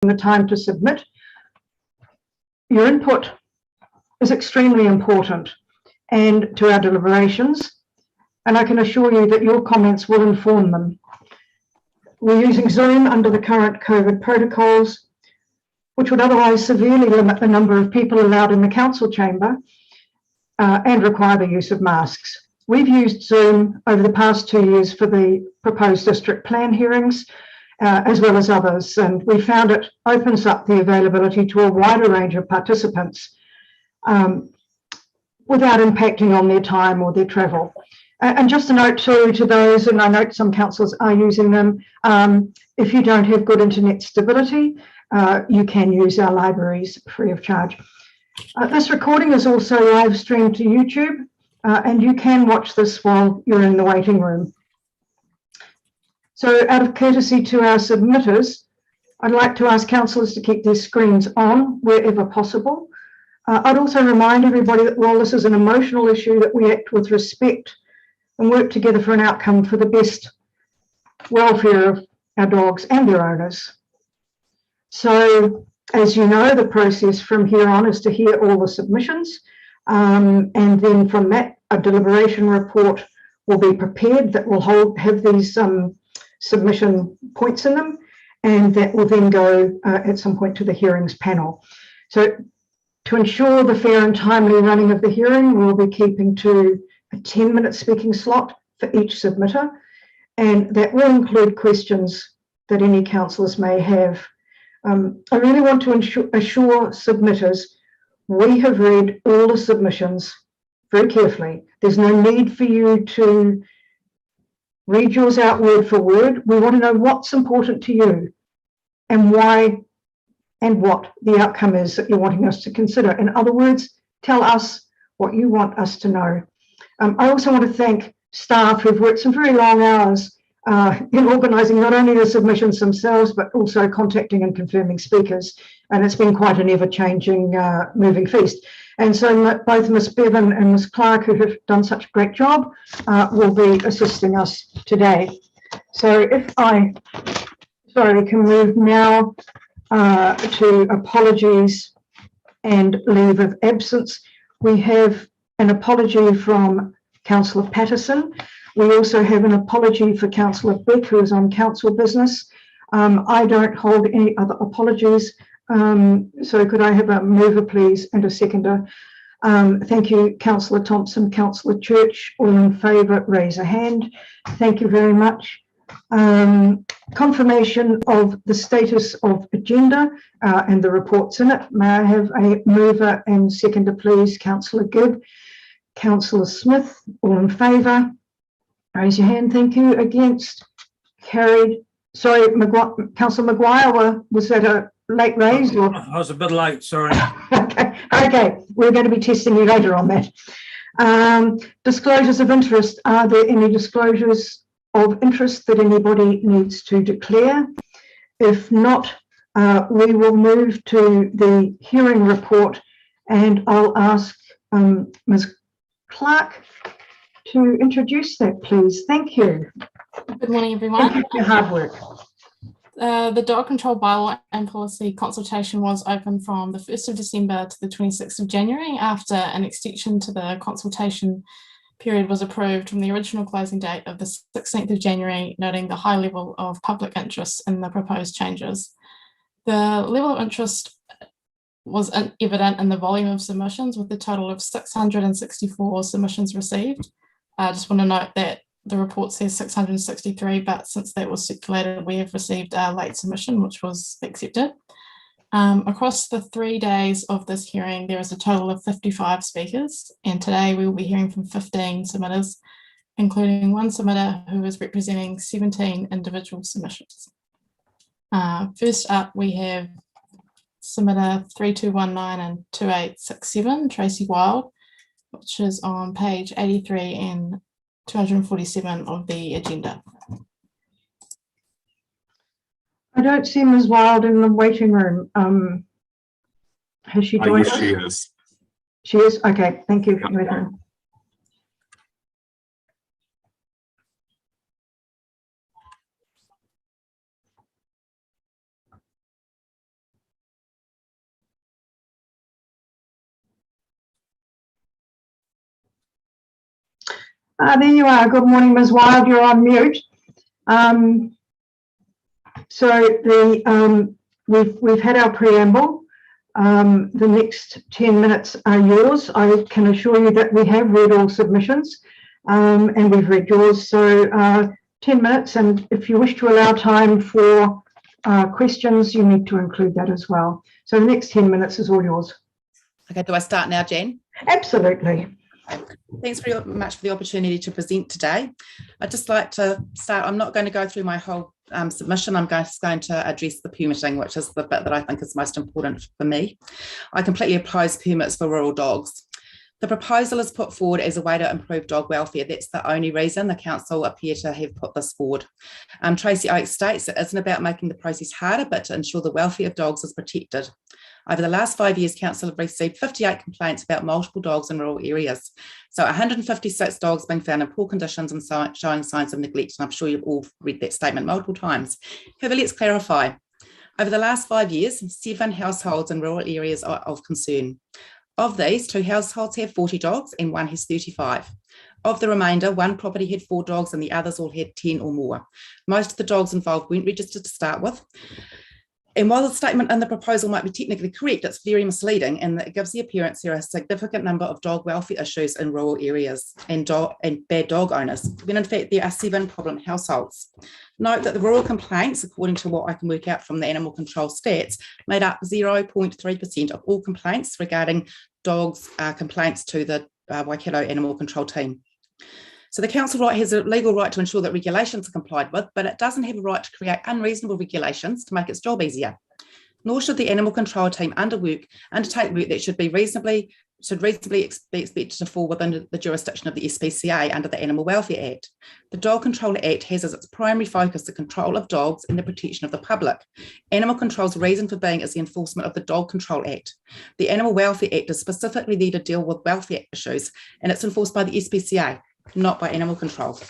the time to submit. Your input is extremely important and to our deliberations, and I can assure you that your comments will inform them. We're using Zoom under the current COVID protocols, which would otherwise severely limit the number of people allowed in the council chamber and require the use of masks. We've used Zoom over the past 2 years for the proposed district plan hearings, as well as others, and we found it opens up the availability to a wider range of participants without impacting on their time or their travel. And just a note too to those, and I note some councils are using them, if you don't have good internet stability, you can use our libraries free of charge. This recording is also live streamed to YouTube, and you can watch this while you're in the waiting room. So out of courtesy to our submitters, I'd like to ask councillors to keep their screens on wherever possible. I'd also remind everybody that while this is an emotional issue, that we act with respect and work together for an outcome for the best welfare of our dogs and their owners. So, as you know, the process from here on is to hear all the submissions, and then from that, a deliberation report will be prepared that will have these submission points in them, and that will then go at some point to the hearings panel. So, to ensure the fair and timely running of the hearing, we'll be keeping to a 10-minute speaking slot for each submitter, and that will include questions that any councillors may have. I really want to assure submitters we have read all the submissions very carefully. There's no need for you to read yours out word for word. We want to know what's important to you and why and what the outcome is that you're wanting us to consider. In other words, tell us what you want us to know. I also want to thank staff who've worked some very long hours in organising not only the submissions themselves, but also contacting and confirming speakers. And it's been quite an ever-changing, moving feast. And so both Ms. Bevan and Ms. Clark, who have done such a great job, will be assisting us today. So if I, can move now to apologies and leave of absence. We have an apology from Councillor Patterson. We also have an apology for Councillor Beck, who is on council business. I don't hold any other apologies. So could I have a mover, please, and a seconder? Thank you, Councillor Thompson, Councillor Church. All in favour, raise a hand. Thank you very much. Confirmation of the status of agenda and the reports in it. May I have a mover and seconder, please? Councillor Gibb, Councillor Smith. All in favour, raise your hand. Thank you. Against? Carried. Sorry, Councillor Maguire, was that a late raise? Or? I was a bit late, sorry. Okay, we're going to be testing you later on that. Disclosures of interest. Are there any disclosures of interest that anybody needs to declare? If not, we will move to the hearing report, and I'll ask Ms. Clark to introduce that, please. Thank you. Good morning, everyone. Thank you for your hard work. The dog control bylaw and policy consultation was open from the 1st of December to the 26th of January after an extension to the consultation period was approved from the original closing date of the 16th of January, noting the high level of public interest in the proposed changes. The level of interest was evident in the volume of submissions, with a total of 664 submissions received. I just want to note that the report says 663, but since that was circulated, we have received a late submission, which was accepted. Across the 3 days of this hearing, there is a total of 55 speakers, and today we will be hearing from 15 submitters, including one submitter who is representing 17 individual submissions. First up, we have submitter 3219 and 2867, Tracy Wild, which is on page 83 and 247 of the agenda. I don't see Ms. Wild in the waiting room. Has she joined us? Yes, she is. She is? Okay, thank you. Yeah. There you are. Good morning, Ms. Wild. You're on mute. We've had our preamble. The next 10 minutes are yours. I can assure you that we have read all submissions and we've read yours. So 10 minutes, and if you wish to allow time for questions, you need to include that as well. So the next 10 minutes is all yours. Okay, do I start now, Jen? Absolutely. Thanks very much for the opportunity to present today. I'd just like to start. I'm not going to go through my whole submission. I'm just going to address the permitting, which is the bit that I think is most important for me. I completely oppose permits for rural dogs. The proposal is put forward as a way to improve dog welfare. That's the only reason the council appear to have put this forward. Tracy Oak states it isn't about making the process harder, but to ensure the welfare of dogs is protected. Over the last 5 years, council have received 58 complaints about multiple dogs in rural areas. So 156 dogs being found in poor conditions and showing signs of neglect. And I'm sure you've all read that statement multiple times. However, let's clarify. Over the last 5 years, 7 households in rural areas are of concern. Of these, 2 households have 40 dogs and 1 has 35. Of the remainder, 1 property had 4 dogs and the others all had 10 or more. Most of the dogs involved weren't registered to start with. And while the statement in the proposal might be technically correct, it's very misleading, and it gives the appearance there are a significant number of dog welfare issues in rural areas and bad dog owners, when in fact there are 7 problem households. Note that the rural complaints, according to what I can work out from the animal control stats, made up 0.3% of all complaints regarding dogs complaints to the Waikato Animal Control Team. So the council has a legal right to ensure that regulations are complied with, but it doesn't have a right to create unreasonable regulations to make its job easier. Nor should the animal control team undertake work that should reasonably be expected to fall within the jurisdiction of the SPCA under the Animal Welfare Act. The Dog Control Act has as its primary focus the control of dogs and the protection of the public. Animal control's reason for being is the enforcement of the Dog Control Act. The Animal Welfare Act is specifically there to deal with welfare issues, and it's enforced by the SPCA, not by animal control.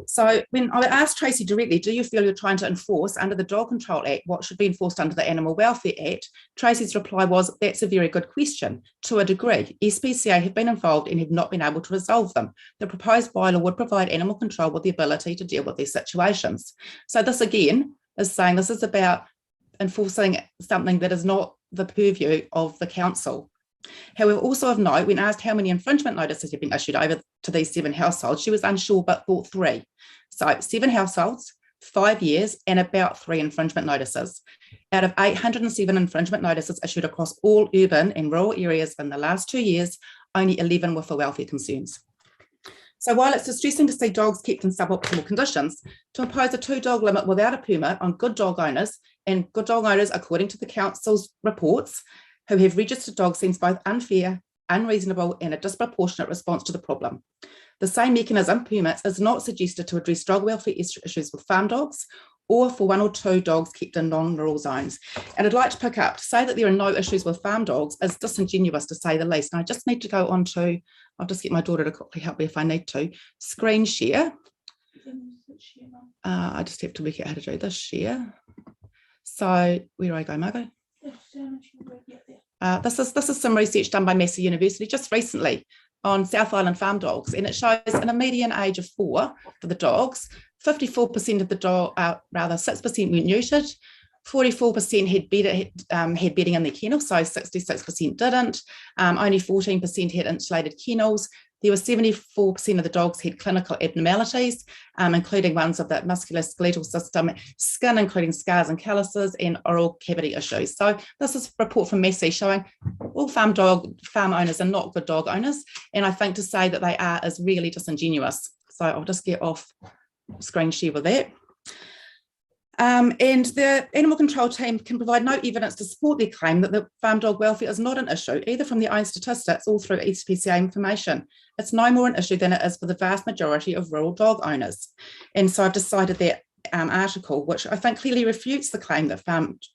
So when I asked Tracy directly, do you feel you're trying to enforce under the Dog Control Act what should be enforced under the Animal Welfare Act? Tracy's reply was, that's a very good question. To a degree, SPCA have been involved and have not been able to resolve them. The proposed bylaw would provide animal control with the ability to deal with these situations. So this again is saying this is about enforcing something that is not the purview of the council. However, also of note, when asked how many infringement notices have been issued over to these 7 households, she was unsure but thought 3. So 7 households, 5 years, and about 3 infringement notices. Out of 807 infringement notices issued across all urban and rural areas in the last 2 years, only 11 were for welfare concerns. So while it's distressing to see dogs kept in suboptimal conditions, to impose a 2-dog limit without a permit on good dog owners, and good dog owners, according to the council's reports, who have registered dogs seems both unfair, unreasonable, and a disproportionate response to the problem. The same mechanism, permits, is not suggested to address dog welfare issues with farm dogs or for 1 or 2 dogs kept in non-rural zones. And I'd like to pick up, to say that there are no issues with farm dogs is disingenuous to say the least. And I just need to go on to, I'll just get my daughter to quickly help me if I need to, screen share. I just have to work out how to do this share. So where do I go, Margot? This is some research done by Massey University just recently on South Island farm dogs, and it shows in a median age of 4 for the dogs, 54% of the dog, rather 6% were neutered, 44% had bedding in their kennel, so 66% didn't. Only 14% had insulated kennels. There were 74% of the dogs had clinical abnormalities, including ones of the musculoskeletal system, skin, including scars and calluses, and oral cavity issues. So this is a report from Massey showing all farm owners are not good dog owners, and I think to say that they are is really disingenuous. So I'll just get off screen share with that. And the animal control team can provide no evidence to support their claim that the farm dog welfare is not an issue, either from their own statistics or through SPCA information. It's no more an issue than it is for the vast majority of rural dog owners. And so I've decided that article, which I think clearly refutes the claim that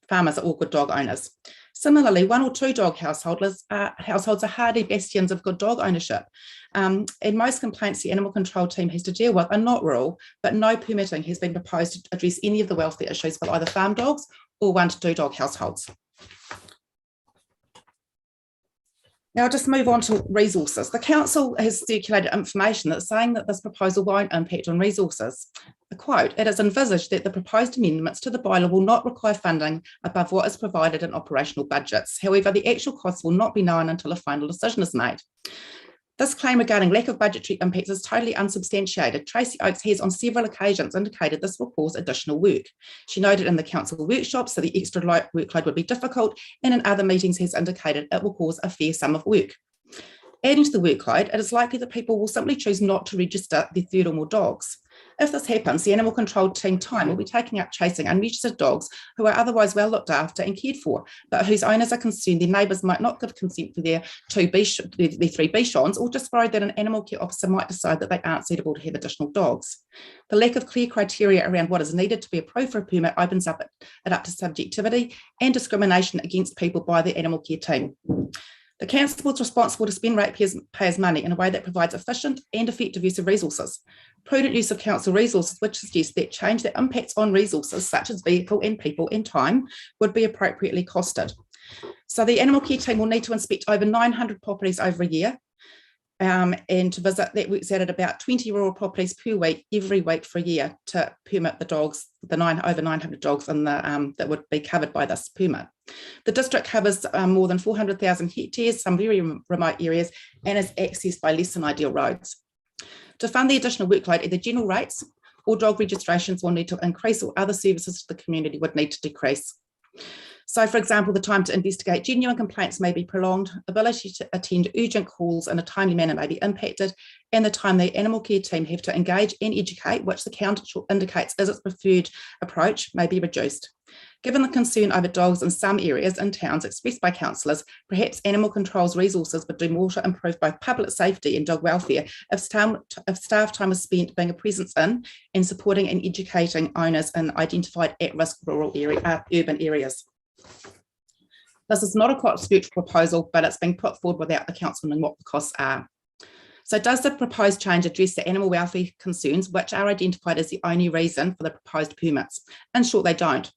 farmers are all good dog owners. Similarly, 1 or 2 dog households are hardy bastions of good dog ownership. And most complaints the animal control team has to deal with are not rural, but no permitting has been proposed to address any of the welfare issues with either farm dogs or 1 to 2 dog households. Now I'll just move on to resources. The council has circulated information that's saying that this proposal won't impact on resources. A quote, "It is envisaged that the proposed amendments to the bylaw will not require funding above what is provided in operational budgets. However, the actual costs will not be known until a final decision is made." This claim regarding lack of budgetary impacts is totally unsubstantiated. Tracy Oakes has on several occasions indicated this will cause additional work. She noted in the council workshops that the extra workload would be difficult, and in other meetings has indicated it will cause a fair sum of work. Adding to the workload, it is likely that people will simply choose not to register their third or more dogs. If this happens, the animal control team time will be taking up chasing unregistered dogs who are otherwise well looked after and cared for, but whose owners are concerned their neighbours might not give consent for their three Bichons, or just worried that an animal care officer might decide that they aren't suitable to have additional dogs. The lack of clear criteria around what is needed to be approved for a permit opens it up to subjectivity and discrimination against people by the animal care team. The council is responsible to spend ratepayers' money in a way that provides efficient and effective use of resources. Prudent use of council resources, which suggests that change that impacts on resources such as vehicle and people and time, would be appropriately costed. So the animal care team will need to inspect over 900 properties over a year, and to visit, that works out at about 20 rural properties per week, every week for a year, to permit the dogs, over 900 dogs in the, that would be covered by this permit. The district covers more than 400,000 hectares, some very remote areas, and is accessed by less than ideal roads. To fund the additional workload, either general rates or dog registrations will need to increase, or other services to the community would need to decrease. So, for example, the time to investigate genuine complaints may be prolonged, ability to attend urgent calls in a timely manner may be impacted, and the time the animal care team have to engage and educate, which the council indicates is its preferred approach, may be reduced. Given the concern over dogs in some areas and towns expressed by councillors, perhaps animal control's resources would do more to improve both public safety and dog welfare if staff time is spent being a presence in and supporting and educating owners in identified at-risk rural urban areas. This is not a controversial proposal, but it's been put forward without the council knowing what the costs are. So does the proposed change address the animal welfare concerns, which are identified as the only reason for the proposed permits? In short, they don't.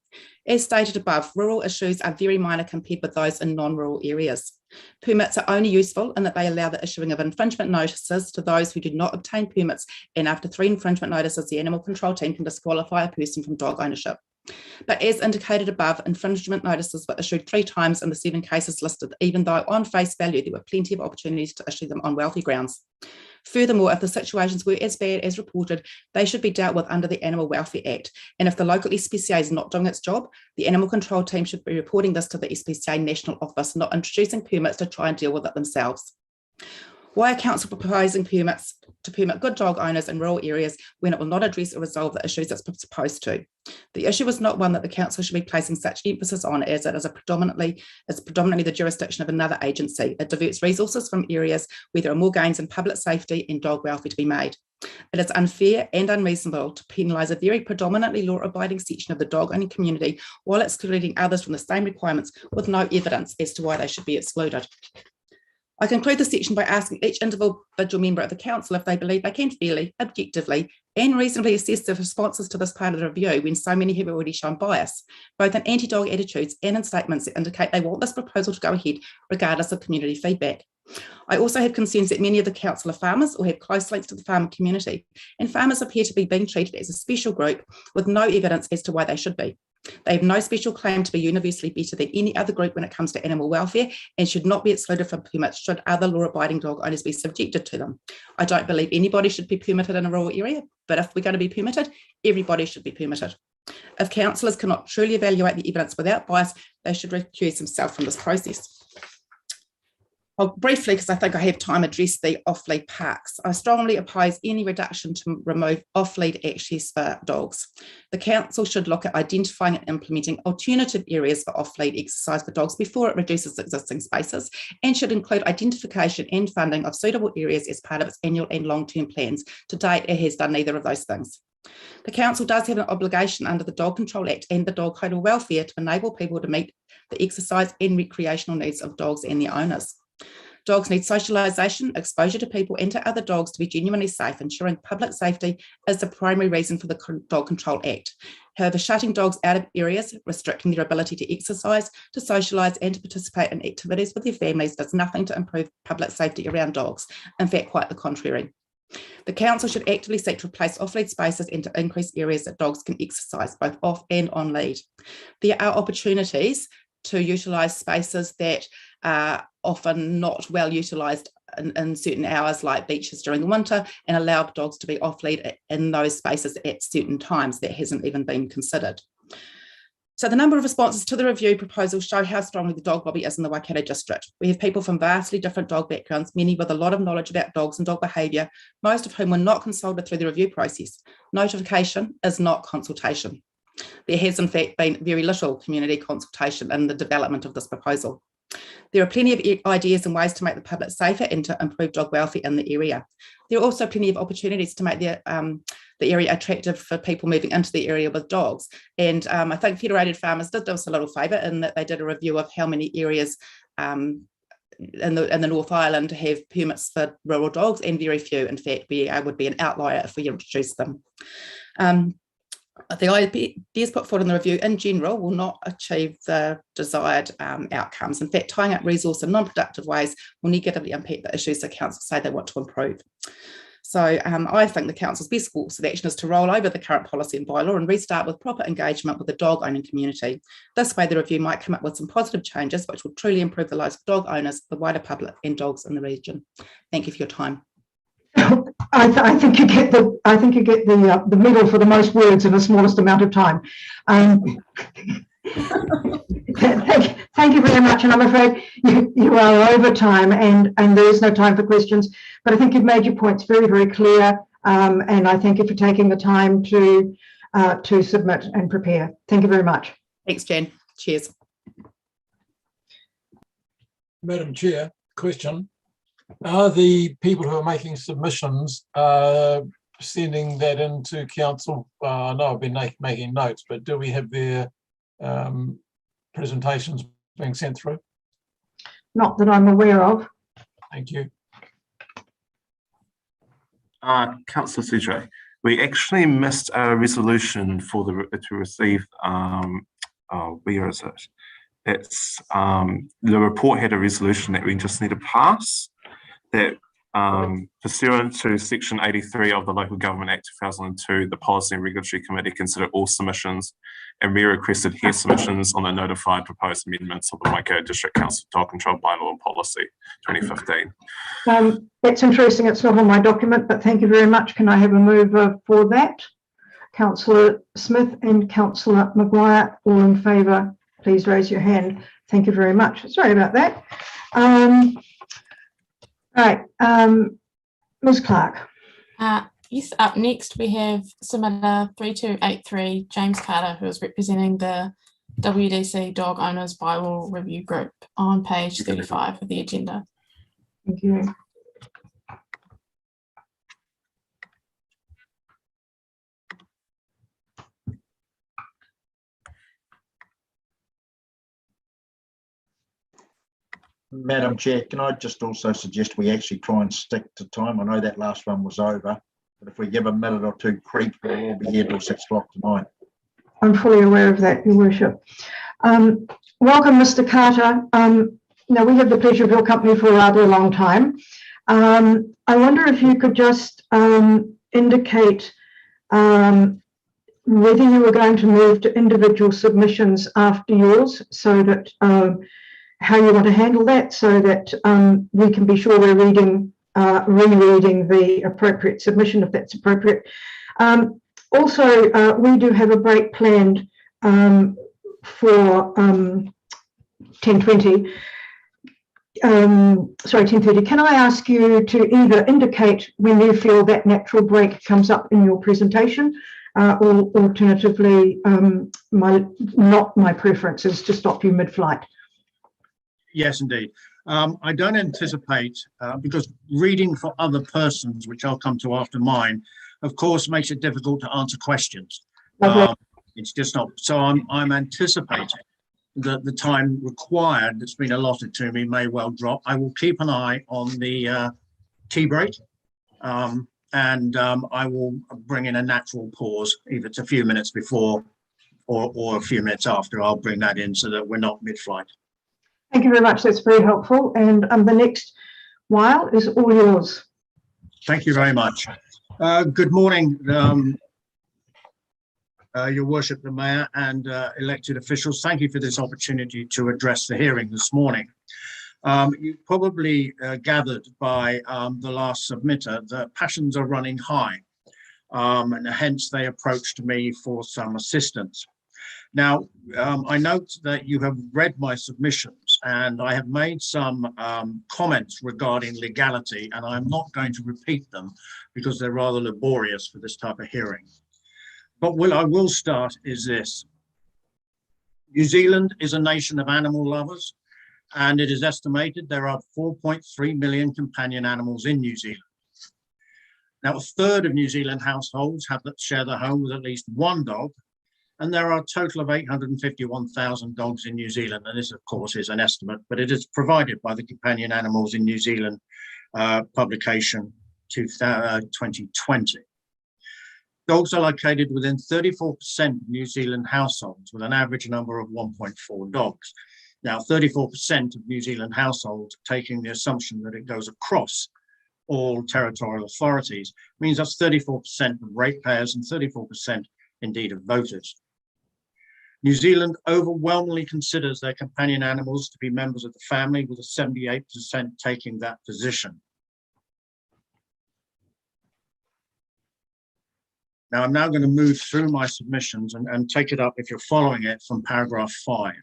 As stated above, rural issues are very minor compared with those in non-rural areas. Permits are only useful in that they allow the issuing of infringement notices to those who do not obtain permits, and after 3 infringement notices, the animal control team can disqualify a person from dog ownership. But as indicated above, infringement notices were issued 3 times in the 7 cases listed, even though on face value there were plenty of opportunities to issue them on welfare grounds. Furthermore, if the situations were as bad as reported, they should be dealt with under the Animal Welfare Act. And if the local SPCA is not doing its job, the animal control team should be reporting this to the SPCA National Office, not introducing permits to try and deal with it themselves. Why are council proposing permits to permit good dog owners in rural areas when it will not address or resolve the issues it's supposed to? The issue is not one that the council should be placing such emphasis on, as it is predominantly the jurisdiction of another agency. It diverts resources from areas where there are more gains in public safety and dog welfare to be made. It is unfair and unreasonable to penalise a very predominantly law-abiding section of the dog-owning community while excluding others from the same requirements with no evidence as to why they should be excluded. I conclude this section by asking each individual member of the council if they believe they can fairly, objectively, and reasonably assess the responses to this part of the review when so many have already shown bias, both in anti-dog attitudes and in statements that indicate they want this proposal to go ahead regardless of community feedback. I also have concerns that many of the council are farmers or have close links to the farmer community, and farmers appear to be being treated as a special group with no evidence as to why they should be. They have no special claim to be universally better than any other group when it comes to animal welfare and should not be excluded from permits should other law-abiding dog owners be subjected to them. I don't believe anybody should be permitted in a rural area, but if we're going to be permitted, everybody should be permitted. If councillors cannot truly evaluate the evidence without bias, they should recuse themselves from this process. I'll briefly, because I think I have time, address the off-lead parks. I strongly oppose any reduction to remove off-lead access for dogs. The council should look at identifying and implementing alternative areas for off-lead exercise for dogs before it reduces existing spaces, and should include identification and funding of suitable areas as part of its annual and long-term plans. To date, it has done neither of those things. The council does have an obligation under the Dog Control Act and the Dog Code of Welfare to enable people to meet the exercise and recreational needs of dogs and their owners. Dogs need socialisation, exposure to people and to other dogs to be genuinely safe, ensuring public safety is the primary reason for the Dog Control Act. However, shutting dogs out of areas, restricting their ability to exercise, to socialise and to participate in activities with their families does nothing to improve public safety around dogs. In fact, quite the contrary. The council should actively seek to replace off-lead spaces and to increase areas that dogs can exercise, both off and on lead. There are opportunities to utilise spaces that are often not well utilised in certain hours, like beaches during the winter, and allow dogs to be off lead in those spaces at certain times. That hasn't even been considered. So the number of responses to the review proposal show how strongly the dog lobby is in the Waikato district. We have people from vastly different dog backgrounds, many with a lot of knowledge about dogs and dog behaviour, most of whom were not consulted through the review process. Notification is not consultation. There has in fact been very little community consultation in the development of this proposal. There are plenty of ideas and ways to make the public safer and to improve dog welfare in the area. There are also plenty of opportunities to make the area attractive for people moving into the area with dogs. And I think Federated Farmers did us a little favour in that they did a review of how many areas in the North Island have permits for rural dogs, and very few. In fact, we would be an outlier if we introduced them. The ideas put forward in the review in general will not achieve the desired outcomes. In fact, tying up resource in non-productive ways will negatively impact the issues that council say they want to improve. So I think the council's best course of action is to roll over the current policy and bylaw and restart with proper engagement with the dog owning community. This way the review might come up with some positive changes which will truly improve the lives of dog owners, the wider public and dogs in the region. Thank you for your time. I think you get the medal for the most words in the smallest amount of time. Thank you very much, and I'm afraid you are over time, and there is no time for questions. But I think you've made your points very, very clear, and I thank you for taking the time to submit and prepare. Thank you very much. Thanks, Jen. Cheers. Madam Chair, question. Are the people who are making submissions sending that into council? I know I've been making notes, but do we have their presentations being sent through? Not that I'm aware of. Thank you. Councillor Sujay, we actually missed a resolution for to receive. Where is it? It's the report had a resolution that we just need to pass. That pursuant to Section 83 of the Local Government Act 2002, the Policy and Regulatory Committee considered all submissions and re-requested here submissions on the notified proposed amendments of the Waikato District Council Dog Control Bylaw and Policy 2015. That's interesting. It's not on my document, but thank you very much. Can I have a mover for that? Councillor Smith and Councillor Maguire, all in favour, please raise your hand. Thank you very much. Sorry about that. Right, Ms. Clark. Yes, up next we have submitter 3283, James Carter, who is representing the WDC Dog Owners Bylaw Review Group on page 35 of the agenda. Thank you. Madam Chair, can I just also suggest we actually try and stick to time? I know that last one was over, but if we give a minute or two creep, we'll all be here till 6 o'clock tonight. I'm fully aware of that, Your Worship. Welcome, Mr. Carter. Now, we have the pleasure of your company for a rather long time. I wonder if you could just indicate whether you were going to move to individual submissions after yours, so that how you want to handle that, so that we can be sure we're rereading the appropriate submission, if that's appropriate. Also, we do have a break planned for 10:20. Sorry, 10:30. Can I ask you to either indicate when you feel that natural break comes up in your presentation, or alternatively, not my preference is to stop you mid-flight. Yes, indeed. I don't anticipate, because reading for other persons, which I'll come to after mine, of course, makes it difficult to answer questions. Okay. It's just not. So I'm anticipating that the time required that's been allotted to me may well drop. I will keep an eye on the tea break, and I will bring in a natural pause, either it's a few minutes before or a few minutes after. I'll bring that in so that we're not mid-flight. Thank you very much. That's very helpful. And the next while is all yours. Thank you very much. Good morning, Your Worship, the Mayor and elected officials. Thank you for this opportunity to address the hearing this morning. You probably gathered by the last submitter that passions are running high, and hence they approached me for some assistance. Now, I note that you have read my submissions, and I have made some comments regarding legality, and I'm not going to repeat them because they're rather laborious for this type of hearing. But what I will start is this. New Zealand is a nation of animal lovers, and it is estimated there are 4.3 million companion animals in New Zealand. Now, a third of New Zealand households share their home with at least one dog, and there are a total of 851,000 dogs in New Zealand. And this, of course, is an estimate, but it is provided by the Companion Animals in New Zealand publication 2020. Dogs are located within 34% of New Zealand households with an average number of 1.4 dogs. Now, 34% of New Zealand households, taking the assumption that it goes across all territorial authorities, means that's 34% of ratepayers and 34% indeed of voters. New Zealand overwhelmingly considers their companion animals to be members of the family, with a 78% taking that position. Now, I'm now going to move through my submissions and take it up, if you're following it, from paragraph 5.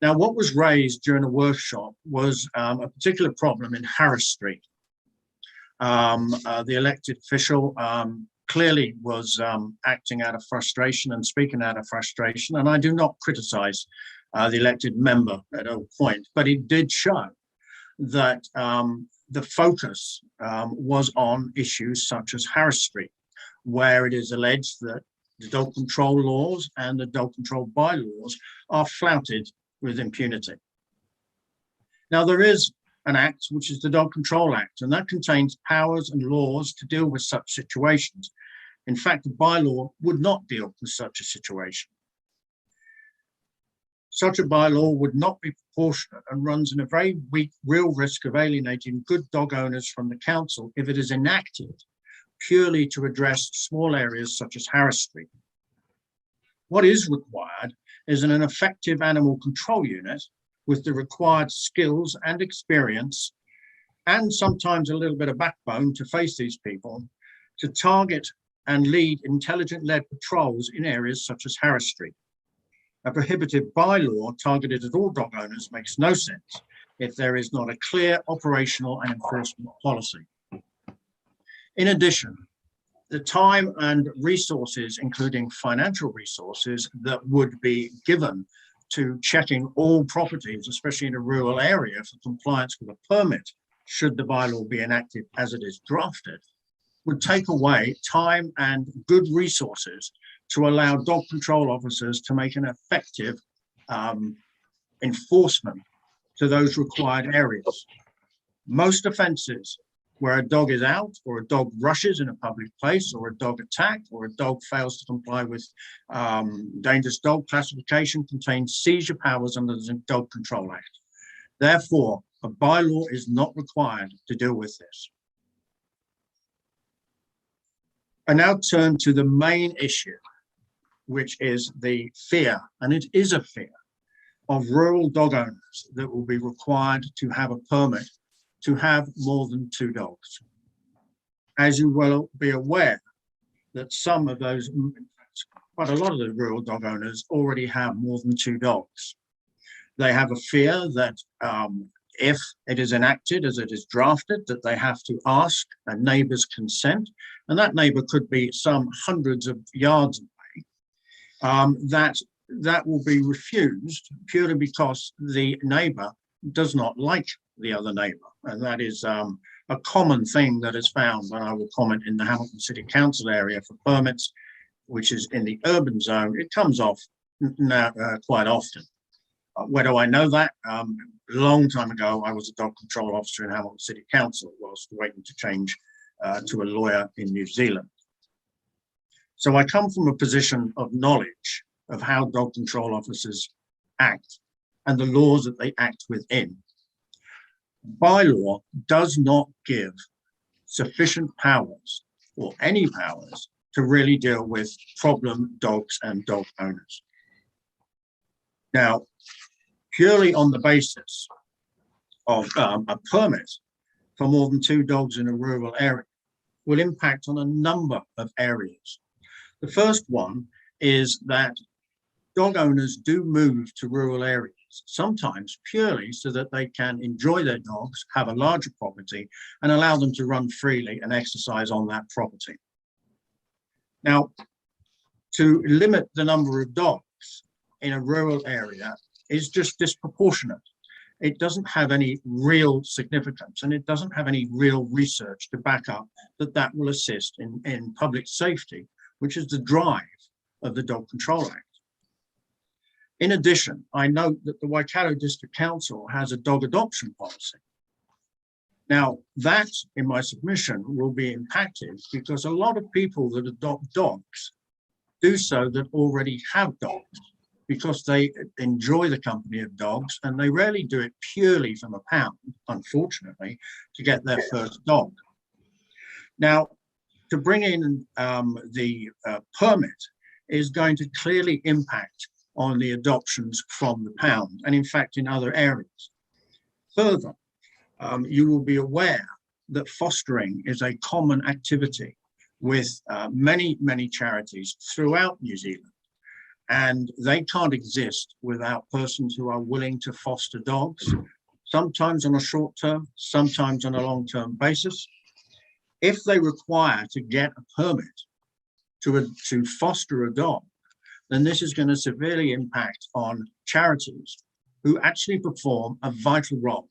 Now, what was raised during a workshop was a particular problem in Harris Street. The elected official clearly was acting out of frustration and speaking out of frustration, and I do not criticize the elected member at all point, but it did show that the focus was on issues such as Harris Street, where it is alleged that the dog control laws and the dog control bylaws are flouted with impunity. Now, there is an act, which is the Dog Control Act, and that contains powers and laws to deal with such situations. In fact, the bylaw would not deal with such a situation. Such a bylaw would not be proportionate and runs in a very weak real risk of alienating good dog owners from the council if it is enacted purely to address small areas such as Harris Street. What is required is an effective animal control unit with the required skills and experience, and sometimes a little bit of backbone to face these people, to target and lead intelligent-led patrols in areas such as Harris Street. A prohibitive bylaw targeted at all dog owners makes no sense if there is not a clear operational and enforcement policy. In addition, the time and resources, including financial resources, that would be given to checking all properties, especially in a rural area, for compliance with a permit, should the bylaw be enacted as it is drafted, would take away time and good resources to allow dog control officers to make an effective enforcement to those required areas. Most offences where a dog is out, or a dog rushes in a public place, or a dog attacked, or a dog fails to comply with dangerous dog classification, contains seizure powers under the Dog Control Act. Therefore, a bylaw is not required to deal with this. I now turn to the main issue, which is the fear, and it is a fear, of rural dog owners that will be required to have a permit to have more than 2 dogs. As you will be aware, that some of those, quite a lot of the rural dog owners already have more than 2 dogs. They have a fear that if it is enacted as it is drafted, that they have to ask a neighbour's consent, and that neighbour could be some hundreds of yards away, that will be refused purely because the neighbour does not like the other neighbour. And that is a common thing that is found when I will comment in the Hamilton City Council area for permits, which is in the urban zone. It comes off quite often. Where do I know that? A long time ago, I was a dog control officer in Hamilton City Council whilst waiting to change to a lawyer in New Zealand. So I come from a position of knowledge of how dog control officers act and the laws that they act within. ByLaw does not give sufficient powers or any powers to really deal with problem dogs and dog owners. Now, purely on the basis of a permit for more than 2 dogs in a rural area will impact on a number of areas. The first one is that dog owners do move to rural areas, sometimes purely so that they can enjoy their dogs, have a larger property, and allow them to run freely and exercise on that property. Now, to limit the number of dogs in a rural area is just disproportionate. It doesn't have any real significance, and it doesn't have any real research to back up that that will assist in public safety, which is the drive of the Dog Control Act. In addition, I note that the Waikato District Council has a dog adoption policy. Now, that in my submission will be impacted because a lot of people that adopt dogs do so that already have dogs, because they enjoy the company of dogs and they rarely do it purely from a pound, unfortunately, to get their first dog. Now, to bring in the permit is going to clearly impact on the adoptions from the pound and in fact in other areas. Further, you will be aware that fostering is a common activity with many charities throughout New Zealand. And they can't exist without persons who are willing to foster dogs, sometimes on a short term, sometimes on a long term basis. If they require to get a permit to foster a dog, then this is going to severely impact on charities who actually perform a vital role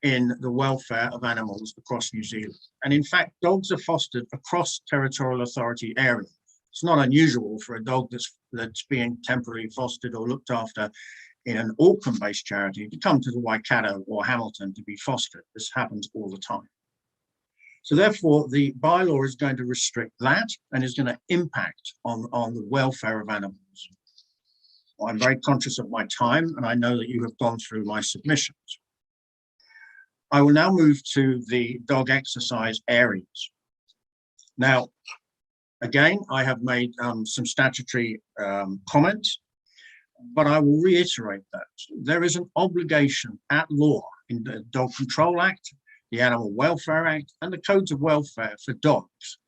in the welfare of animals across New Zealand. And in fact, dogs are fostered across territorial authority areas. It's not unusual for a dog that's being temporarily fostered or looked after in an Auckland-based charity to come to the Waikato or Hamilton to be fostered. This happens all the time. So therefore, the ByLaw is going to restrict that and is going to impact on the welfare of animals. Well, I'm very conscious of my time, and I know that you have gone through my submissions. I will now move to the dog exercise areas. Now, again, I have made some statutory comments, but I will reiterate that there is an obligation at law in the Dog Control Act, the Animal Welfare Act, and the Codes of Welfare for dogs,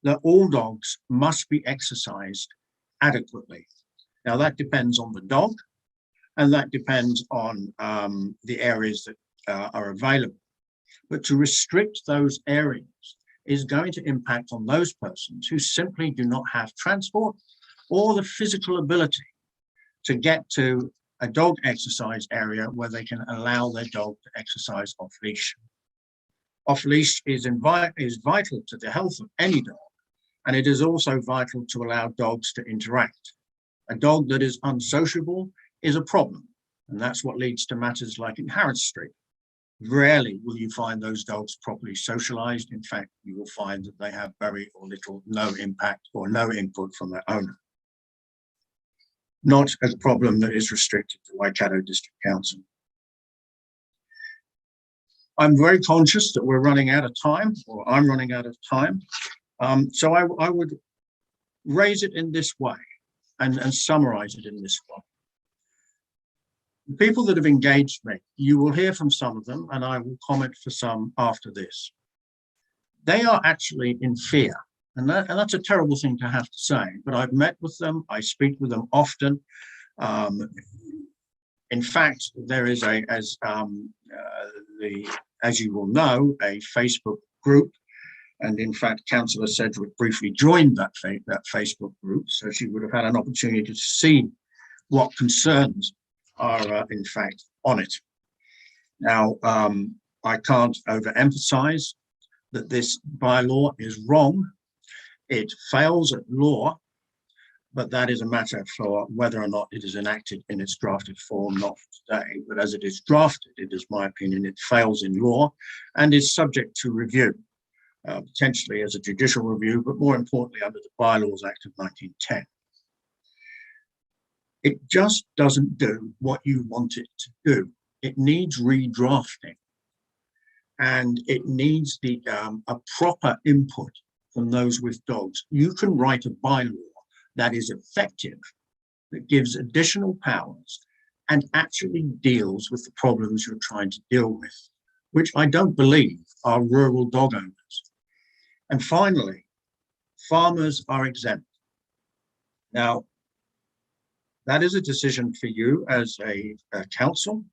that all dogs must be exercised adequately. Now, that depends on the dog, and that depends on the areas that are available. But to restrict those areas is going to impact on those persons who simply do not have transport or the physical ability to get to a dog exercise area where they can allow their dog to exercise off leash. Off leash is vital to the health of any dog, and it is also vital to allow dogs to interact. A dog that is unsociable is a problem, and that's what leads to matters like in Harris Street. Rarely will you find those dogs properly socialized. In fact, you will find that they have very or little, no impact or no input from their owner. Not a problem that is restricted to Waikato District Council. I'm very conscious that we're running out of time, or I'm running out of time. So I would raise it in this way and summarize it in this way. The people that have engaged me, you will hear from some of them, and I will comment for some after this. They are actually in fear, and that's a terrible thing to have to say, but I've met with them, I speak with them often. In fact, there is as you will know, a Facebook group, and in fact, Councillor Sedgwick briefly joined that Facebook group, so she would have had an opportunity to see what concerns are in fact on it. Now, I can't overemphasize that this ByLaw is wrong. It fails at law, but that is a matter for whether or not it is enacted in its drafted form, not for today. But as it is drafted, it is my opinion, it fails in law and is subject to review, potentially as a judicial review, but more importantly under the Bylaws Act of 1910. It just doesn't do what you want it to do. It needs redrafting, and it needs a proper input from those with dogs. You can write a bylaw that is effective, that gives additional powers and actually deals with the problems you're trying to deal with, which I don't believe are rural dog owners. And finally, farmers are exempt. Now, that is a decision for you as a council,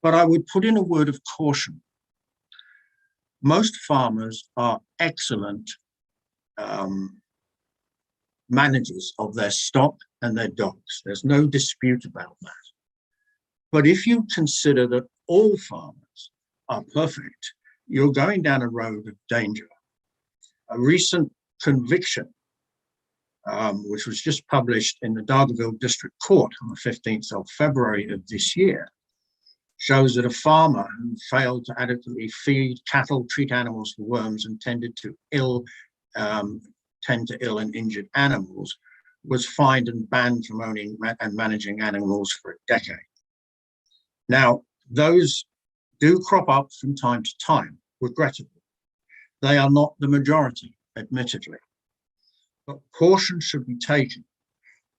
but I would put in a word of caution. Most farmers are excellent managers of their stock and their dogs. There's no dispute about that. But if you consider that all farmers are perfect, you're going down a road of danger. A recent conviction, which was just published in the Dargaville District Court on the 15th of February of this year, shows that a farmer who failed to adequately feed cattle, treat animals for worms, and tend to ill and injured animals, was fined and banned from owning and managing animals for a decade. Now, those do crop up from time to time, regrettably. They are not the majority, admittedly. But caution should be taken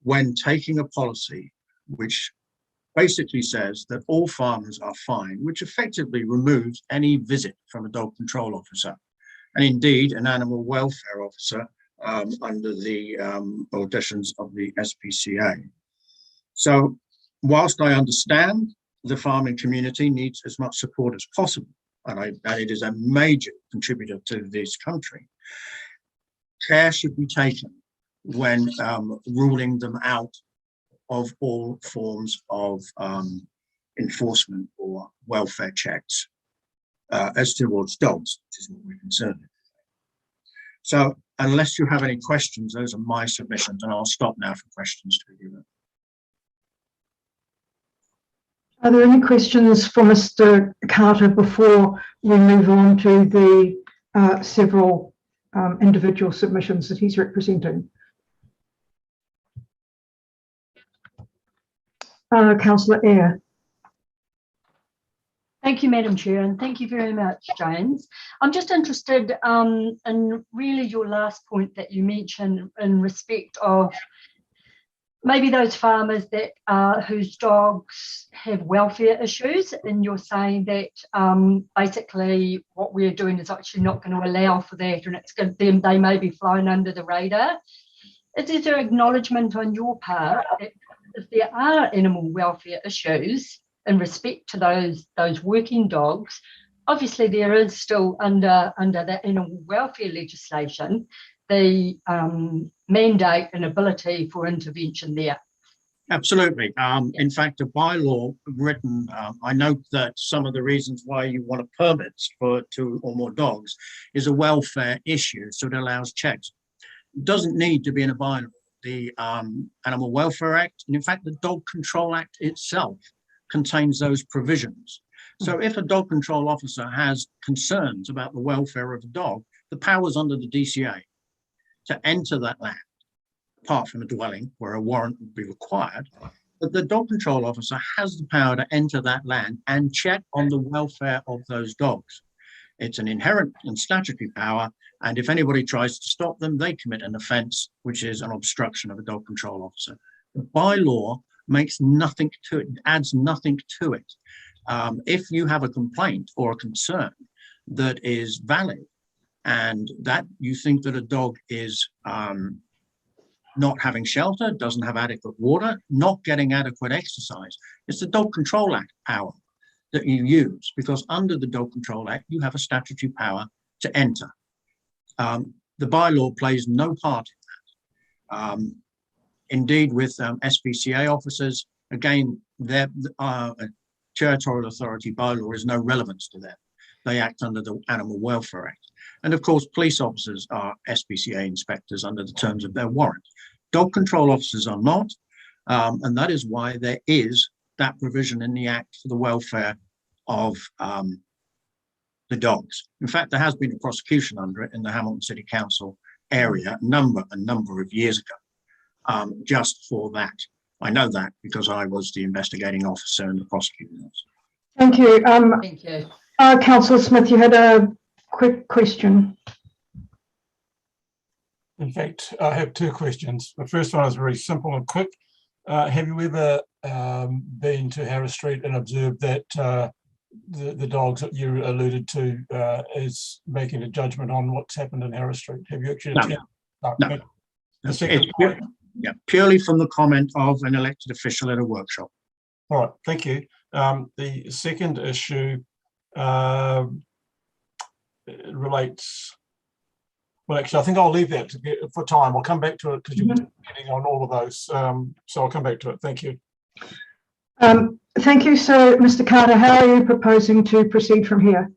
when taking a policy which basically says that all farmers are fine, which effectively removes any visit from a dog control officer, and indeed an animal welfare officer under the auditions of the SPCA. So whilst I understand the farming community needs as much support as possible, and it is a major contributor to this country, care should be taken when ruling them out of all forms of enforcement or welfare checks as towards dogs, which is what we're concerned with. So unless you have any questions, those are my submissions, and I'll stop now for questions to be given. Are there any questions for Mr. Carter before we move on to the several individual submissions that he's representing? Councillor Eyre. Thank you, Madam Chair, and thank you very much, James. I'm just interested in really your last point that you mentioned in respect of maybe those farmers that whose dogs have welfare issues, and you're saying that basically what we're doing is actually not going to allow for that, and it's going to, they may be flying under the radar. Is there acknowledgement on your part that if there are animal welfare issues in respect to those working dogs, obviously there is still under that animal welfare legislation the mandate and ability for intervention there? Absolutely. In fact, a bylaw written, I note that some of the reasons why you want a permit for 2 or more dogs is a welfare issue, so it allows checks. It doesn't need to be in a bylaw. The Animal Welfare Act, and in fact the Dog Control Act itself, contains those provisions. So if a dog control officer has concerns about the welfare of a dog, the powers under the DCA to enter that land, apart from a dwelling where a warrant would be required, but the dog control officer has the power to enter that land and check on the welfare of those dogs. It's an inherent and statutory power, and if anybody tries to stop them, they commit an offence, which is an obstruction of a dog control officer. The bylaw makes nothing to it, adds nothing to it. If you have a complaint or a concern that is valid, and that you think that a dog is not having shelter, doesn't have adequate water, not getting adequate exercise, it's the Dog Control Act power that you use, because under the Dog Control Act, you have a statutory power to enter. The bylaw plays no part in that. Indeed, with SPCA officers, again, their territorial authority bylaw is no relevance to them. They act under the Animal Welfare Act. And of course, police officers are SPCA inspectors under the terms of their warrant. Dog control officers are not, and that is why there is that provision in the Act for the welfare of the dogs. In fact, there has been a prosecution under it in the Hamilton City Council area a number of years ago, just for that. I know that because I was the investigating officer and the prosecuting officer. Thank you. Thank you. Councillor Smith, you had a quick question. In fact, I have two questions. The first one is very simple and quick. Have you ever been to Harris Street and observed that the dogs that you alluded to is making a judgment on what's happened in Harris Street? Have you actually attended? No. The second Yeah, purely from the comment of an elected official at a workshop. All right, thank you. The second issue relates, well, actually, I think I'll leave that for time. I'll come back to it because you're getting on all of those. So I'll come back to it. Thank you. Thank you. So, Mr. Carter, how are you proposing to proceed from here?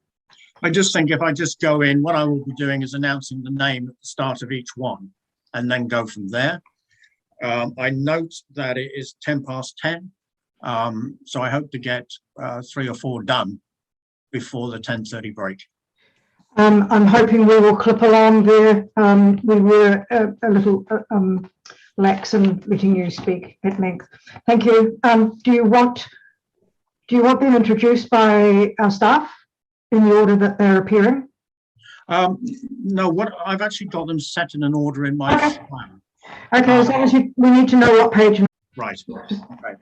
I just think if I just go in, what I will be doing is announcing the name at the start of each one and then go from there. I note that it is 10:10, so I hope to get 3 or 4 done before the 10:30 break. I'm hoping we will clip along there. We were a little lax in letting you speak at length. Thank you. Do you want them introduced by our staff in the order that they're appearing? No, what I've actually got them set in an order in my plan. Okay, as long as we need to know what page. Right. Okay.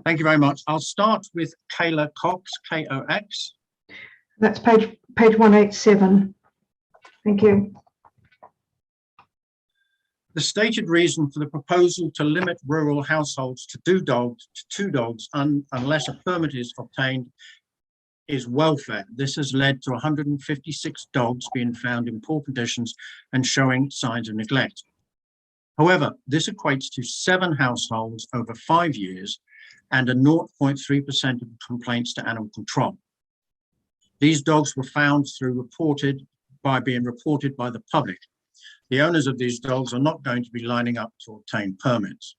Thank you very much. I'll start with Kayla Cox, K-O-X. That's page 187. Thank you. The stated reason for the proposal to limit rural households to 2 dogs unless a permit is obtained is welfare. This has led to 156 dogs being found in poor conditions and showing signs of neglect. However, this equates to 7 households over 5 years and a 0.3% of complaints to animal control. These dogs were found by being reported by the public. The owners of these dogs are not going to be lining up to obtain permits.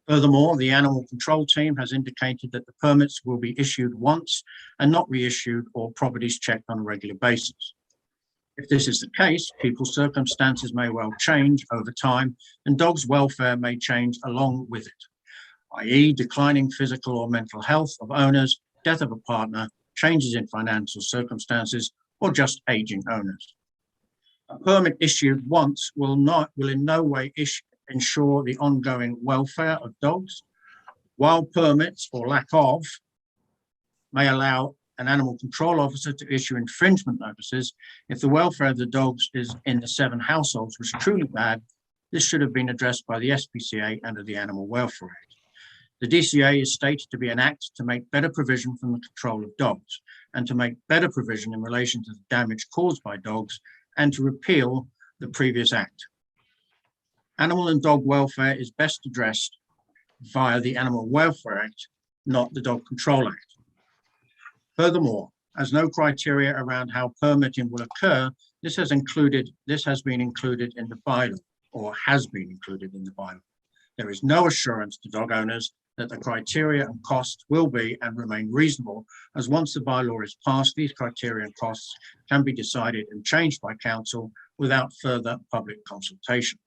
Furthermore, the animal control team has indicated that the permits will be issued once and not reissued or properties checked on a regular basis. If this is the case, people's circumstances may well change over time and dogs' welfare may change along with it, i.e. declining physical or mental health of owners, death of a partner, changes in financial circumstances, or just aging owners. A permit issued once will in no way ensure the ongoing welfare of dogs, while permits or lack of may allow an animal control officer to issue infringement notices. If the welfare of the dogs is in the 7 households was truly bad, this should have been addressed by the SPCA under the Animal Welfare Act. The DCA is stated to be an act to make better provision from the control of dogs and to make better provision in relation to the damage caused by dogs and to repeal the previous act. Animal and dog welfare is best addressed via the Animal Welfare Act, not the Dog Control Act. Furthermore, as no criteria around how permitting will occur, this has been included in the ByLaw, or has been included in the ByLaw. There is no assurance to dog owners that the criteria and costs will be and remain reasonable, as once the ByLaw is passed, these criteria and costs can be decided and changed by council without further public consultation.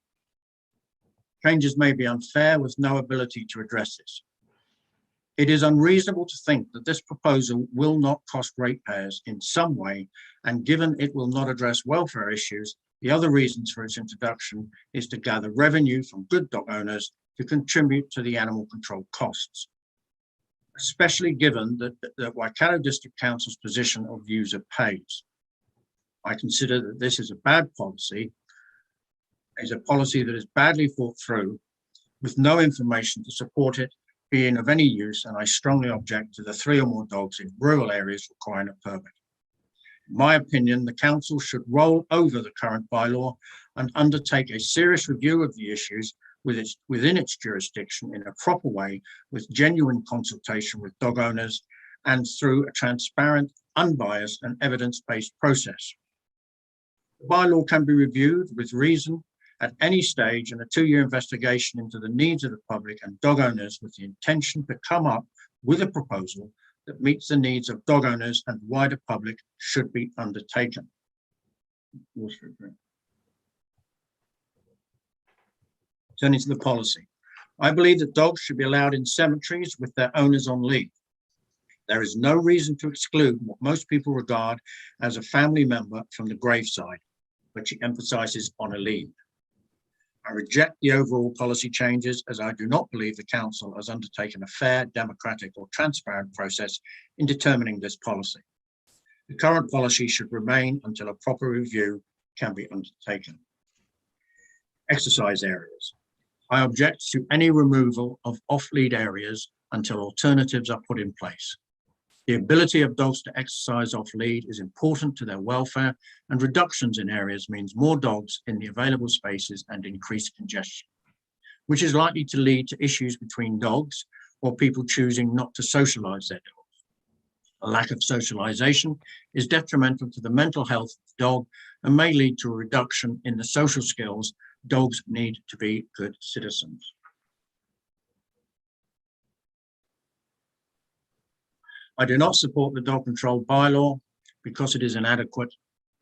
Changes may be unfair with no ability to address this. It is unreasonable to think that this proposal will not cost ratepayers in some way, and given it will not address welfare issues, the other reasons for its introduction is to gather revenue from good dog owners to contribute to the animal control costs, especially given that Waikato District Council's position of user pays. I consider that this is a bad policy, is a policy that is badly thought through with no information to support it being of any use, and I strongly object to the 3 or more dogs in rural areas requiring a permit. In my opinion, the council should roll over the current ByLaw and undertake a serious review of the issues within its jurisdiction in a proper way, with genuine consultation with dog owners and through a transparent, unbiased and evidence-based process. The ByLaw can be reviewed with reason at any stage in a 2-year investigation into the needs of the public and dog owners with the intention to come up with a proposal that meets the needs of dog owners and wider public should be undertaken. Turning to the policy. I believe that dogs should be allowed in cemeteries with their owners on leave. There is no reason to exclude what most people regard as a family member from the graveside, which emphasizes on a leave. I reject the overall policy changes as I do not believe the council has undertaken a fair, democratic or transparent process in determining this policy. The current policy should remain until a proper review can be undertaken. Exercise areas. I object to any removal of off-lead areas until alternatives are put in place. The ability of dogs to exercise off-lead is important to their welfare, and reductions in areas means more dogs in the available spaces and increased congestion, which is likely to lead to issues between dogs or people choosing not to socialize their dogs. A lack of socialization is detrimental to the mental health of the dog and may lead to a reduction in the social skills dogs need to be good citizens. I do not support the dog control bylaw because it is inadequate.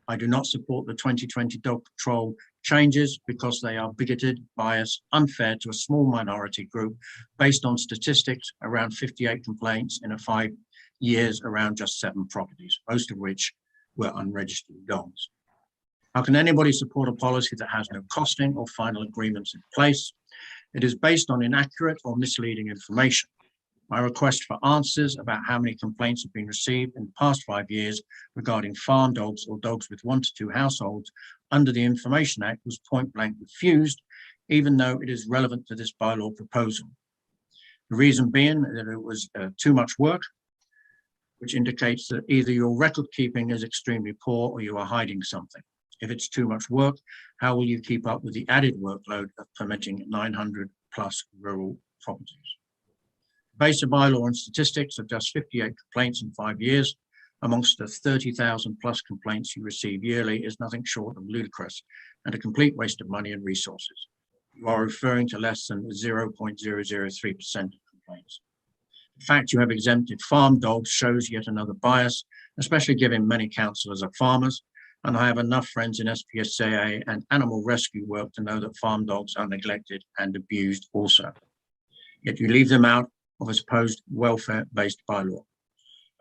I do not support the 2020 dog control changes because they are bigoted, biased, unfair to a small minority group based on statistics around 58 complaints in 5 years around just 7 properties, most of which were unregistered dogs. How can anybody support a policy that has no costing or final agreements in place? It is based on inaccurate or misleading information. My request for answers about how many complaints have been received in the past 5 years regarding farm dogs or dogs with 1 to 2 households under the Information Act was point blank refused, even though it is relevant to this bylaw proposal. The reason being that it was too much work, which indicates that either your record keeping is extremely poor or you are hiding something. If it's too much work, how will you keep up with the added workload of permitting 900 plus rural properties? Based on bylaw and statistics of just 58 complaints in 5 years, amongst the 30,000 plus complaints you receive yearly is nothing short of ludicrous and a complete waste of money and resources. You are referring to less than 0.003% of complaints. The fact you have exempted farm dogs shows yet another bias, especially given many councillors are farmers, and I have enough friends in SPCA and animal rescue work to know that farm dogs are neglected and abused also. Yet you leave them out of a supposed welfare-based bylaw.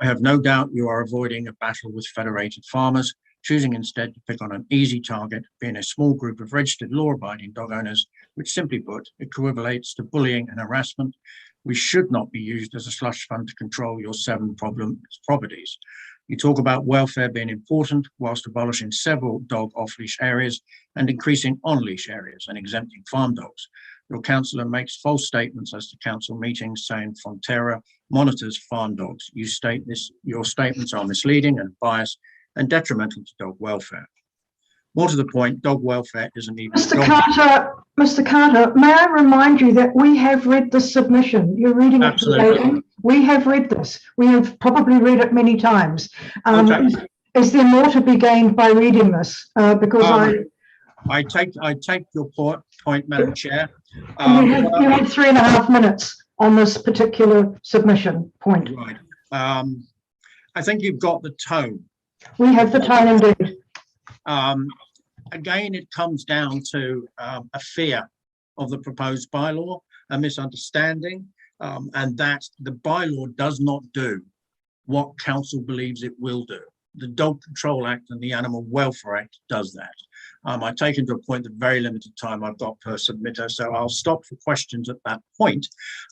I have no doubt you are avoiding a battle with federated farmers, choosing instead to pick on an easy target, being a small group of registered law-abiding dog owners, which simply put, equivalates to bullying and harassment. We should not be used as a slush fund to control your 7 problem properties. You talk about welfare being important whilst abolishing several dog off-leash areas and increasing on-leash areas and exempting farm dogs. Your councillor makes false statements as to council meetings saying Fonterra monitors farm dogs. You state this, your statements are misleading and biased and detrimental to dog welfare. More to the point, dog welfare isn't even— Mr. Carter, may I remind you that we have read the submission. You're reading it verbatim. We have read this. We have probably read it many times. Is there more to be gained by reading this? Because I take your point, Madam Chair. You had 3.5 minutes on this particular submission point. Right. I think you've got the tone. We have the tone indeed. Again, it comes down to a fear of the proposed bylaw, a misunderstanding, and that the bylaw does not do what council believes it will do. The Dog Control Act and the Animal Welfare Act does that. I take into a point the very limited time I've got per submitter, so I'll stop for questions at that point.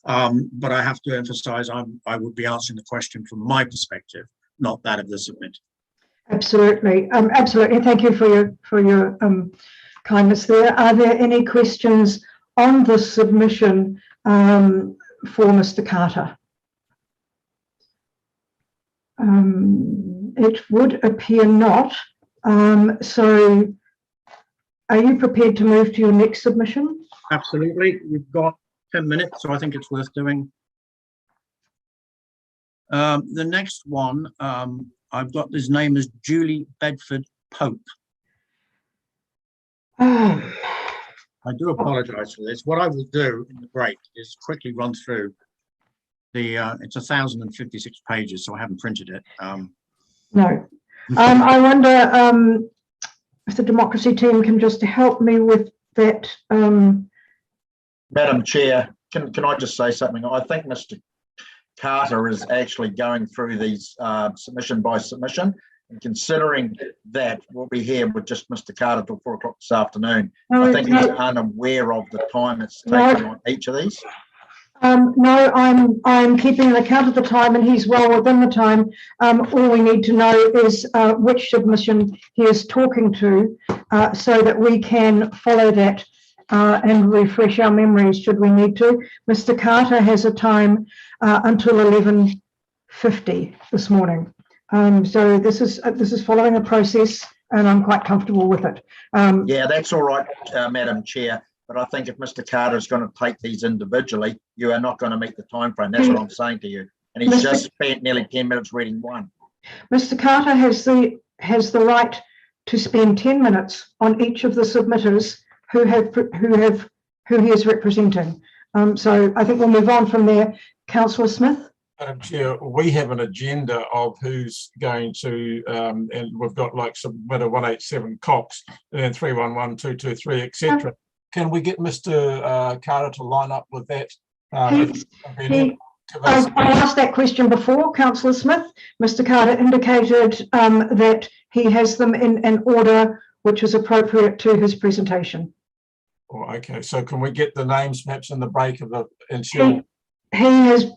But I have to emphasise I would be answering the question from my perspective, not that of the submitter. Absolutely, absolutely. Thank you for your kindness there. Are there any questions on the submission for Mr. Carter? It would appear not. So are you prepared to move to your next submission? Absolutely. We've got 10 minutes, so I think it's worth doing. The next one, I've got his name as Julie Bedford Pope. I do apologise for this. What I will do in the break is quickly run through the, it's 1,056 pages, so I haven't printed it. No. I wonder if the democracy team can just help me with that. Madam Chair, can I just say something? I think Mr. Carter is actually going through these submission by submission, and considering that we'll be here with just Mr. Carter till 4 o'clock this afternoon, I think he's unaware of the time it's taken on each of these. No, I'm keeping an account of the time, and he's well within the time. All we need to know is which submission he is talking to, so that we can follow that and refresh our memories should we need to. Mr. Carter has a time until 11:50 this morning. So this is following a process, and I'm quite comfortable with it. Yeah, that's all right, Madam Chair. But I think if Mr. Carter is going to take these individually, you are not going to meet the time frame. That's what I'm saying to you. And he's just spent nearly 10 minutes reading one. Mr. Carter has the right to spend 10 minutes on each of the submitters who he is representing. So I think we'll move on from there. Councillor Smith. Madam Chair, we have an agenda of who's going to, and we've got like submitter 187 Cox, and then 311, 223, etc. Can we get Mr. Carter to line up with that? I asked that question before, Councillor Smith. Mr. Carter indicated that he has them in an order which is appropriate to his presentation. Oh, okay, so can we get the names perhaps in the break of the ensure? He has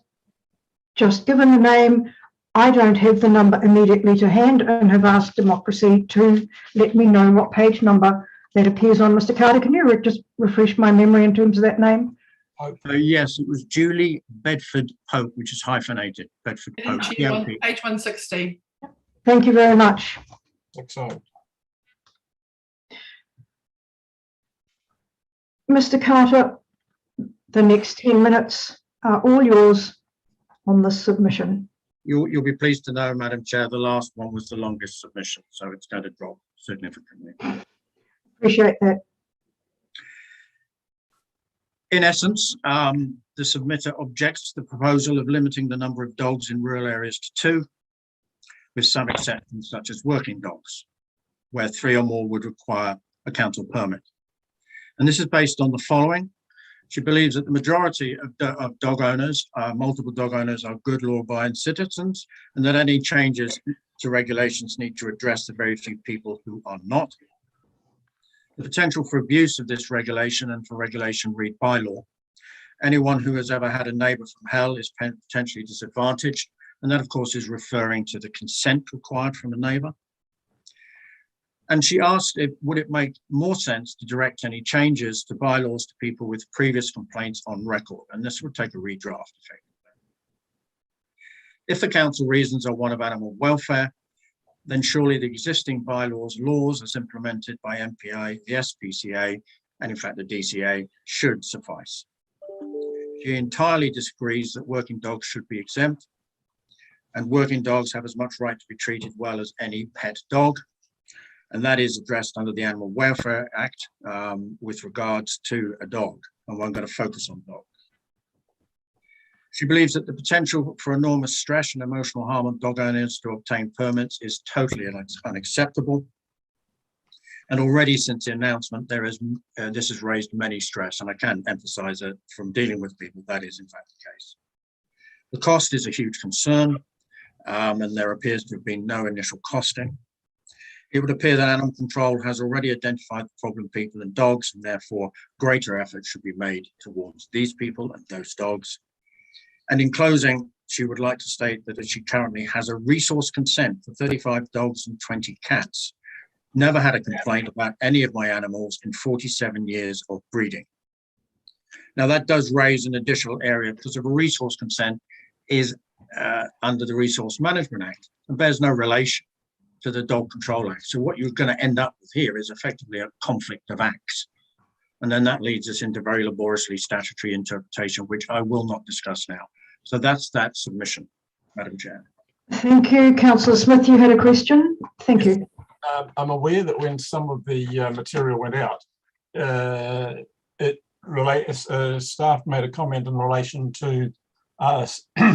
just given the name. I don't have the number immediately to hand and have asked Democracy to let me know what page number that appears on. Mr. Carter, can you just refresh my memory in terms of that name? Yes, it was Julie Bedford Pope, which is hyphenated. Bedford Pope. Page 160. Thank you very much. Excellent. Mr. Carter, the next 10 minutes are all yours on this submission. You'll be pleased to know, Madam Chair, the last one was the longest submission, so it's going to drop significantly. Appreciate that. In essence, the submitter objects to the proposal of limiting the number of dogs in rural areas to 2, with some exceptions such as working dogs, where 3 or more would require a council permit. And this is based on the following. She believes that the majority of dog owners, multiple dog owners, are good law-abiding citizens, and that any changes to regulations need to address the very few people who are not. The potential for abuse of this regulation and for regulation read ByLaw. Anyone who has ever had a neighbour from hell is potentially disadvantaged, and that of course is referring to the consent required from a neighbour. And she asked would it make more sense to direct any changes to bylaws to people with previous complaints on record, and this would take a redraft effectively. If the council reasons are one of animal welfare, then surely the existing bylaws, laws as implemented by MPA, the SPCA, and in fact the DCA should suffice. She entirely disagrees that working dogs should be exempt, and working dogs have as much right to be treated well as any pet dog, and that is addressed under the Animal Welfare Act with regards to a dog, and I'm going to focus on dogs. She believes that the potential for enormous stress and emotional harm on dog owners to obtain permits is totally unacceptable. And already since the announcement, this has raised many stress, and I can emphasize that from dealing with people, that is in fact the case. The cost is a huge concern, and there appears to have been no initial costing. It would appear that animal control has already identified the problem people and dogs, and therefore greater effort should be made towards these people and those dogs. And in closing, she would like to state that she currently has a resource consent for 35 dogs and 20 cats. Never had a complaint about any of my animals in 47 years of breeding. Now that does raise an additional area because of a resource consent is under the Resource Management Act and bears no relation to the Dog Control Act. So what you're going to end up with here is effectively a conflict of acts. And then that leads us into very laboriously statutory interpretation, which I will not discuss now. So that's that submission, Madam Chair. Thank you. Councillor Smith, you had a question? Thank you. I'm aware that when some of the material went out, staff made a comment in relation to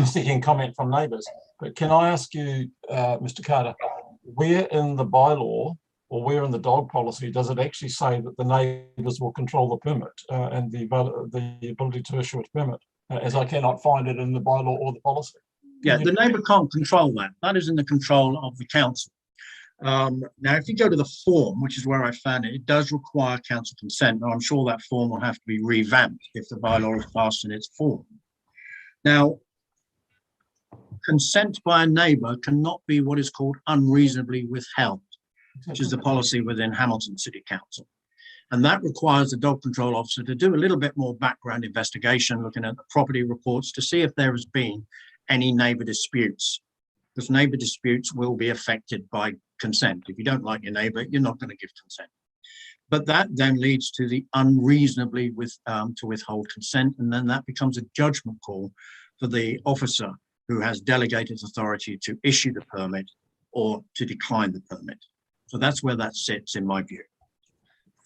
seeking comment from neighbours. But can I ask you, Mr. Carter, where in the bylaw or where in the dog policy does it actually say that the neighbours will control the permit and the ability to issue a permit? As I cannot find it in the bylaw or the policy. Yeah, the neighbour can't control that. That is in the control of the council. Now, if you go to the form, which is where I found it, it does require council consent. Now, I'm sure that form will have to be revamped if the bylaw is passed in its form. Now, consent by a neighbour cannot be what is called unreasonably withheld, which is the policy within Hamilton City Council. And that requires the dog control officer to do a little bit more background investigation, looking at the property reports to see if there has been any neighbour disputes, because neighbour disputes will be affected by consent. If you don't like your neighbour, you're not going to give consent. But that then leads to the unreasonably to withhold consent, and then that becomes a judgment call for the officer who has delegated authority to issue the permit or to decline the permit. So that's where that sits in my view.